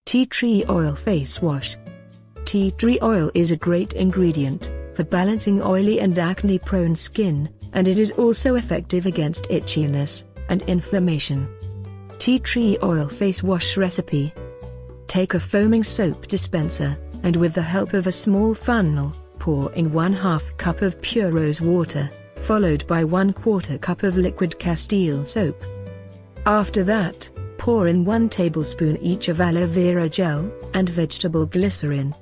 Tea tree oil face wash. Tea tree oil is a great ingredient for balancing oily and acne-prone skin, and it is also effective against itchiness and inflammation. Tea tree oil face wash recipe. Take a foaming soap dispenser, and with the help of a small funnel, pour in 1/2 cup of pure rose water, followed by 1/4 cup of liquid castile soap. After that, pour in 1 tablespoon each of aloe vera gel and vegetable glycerin.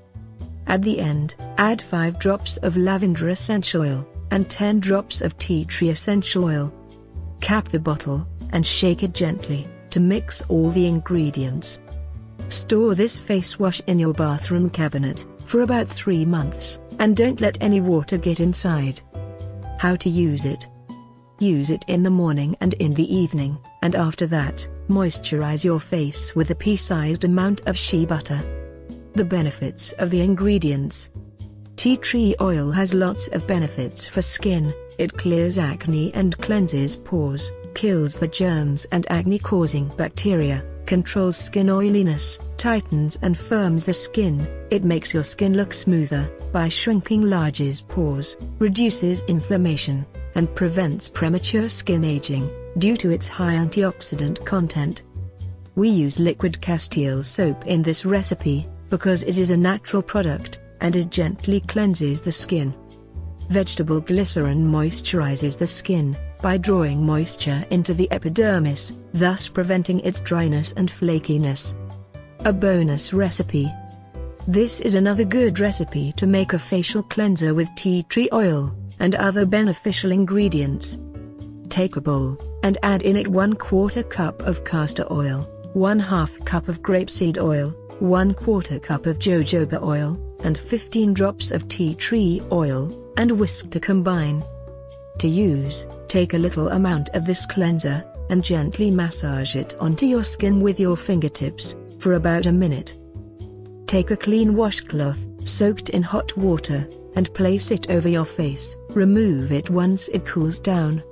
At the end, add 5 drops of lavender essential oil and 10 drops of tea tree essential oil. Cap the bottle and shake it gently to mix all the ingredients. Store this face wash in your bathroom cabinet for about 3 months, and don't let any water get inside. How to use it? Use it in the morning and in the evening, and after that, moisturize your face with a pea-sized amount of shea butter. The benefits of the ingredients. Tea tree oil has lots of benefits for skin. It clears acne and cleanses pores, kills the germs and acne-causing bacteria, controls skin oiliness, tightens and firms the skin. It makes your skin look smoother by shrinking large pores, reduces inflammation, and prevents premature skin aging due to its high antioxidant content. We use liquid castile soap in this recipe because it is a natural product and it gently cleanses the skin. Vegetable glycerin moisturizes the skin by drawing moisture into the epidermis, thus preventing its dryness and flakiness. A bonus recipe. This is another good recipe to make a facial cleanser with tea tree oil and other beneficial ingredients. Take a bowl and add in it 1/4 cup of castor oil, 1/2 cup of grapeseed oil, 1/4 cup of jojoba oil, and 15 drops of tea tree oil, and whisk to combine. To use, take a little amount of this cleanser and gently massage it onto your skin with your fingertips for about a minute. Take a clean washcloth, soaked in hot water, and place it over your face. Remove it once it cools down.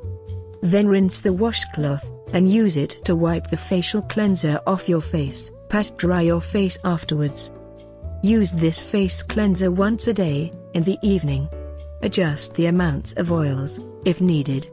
Then rinse the washcloth and use it to wipe the facial cleanser off your face. Pat dry your face afterwards. Use this face cleanser once a day, in the evening. Adjust the amounts of oils, if needed.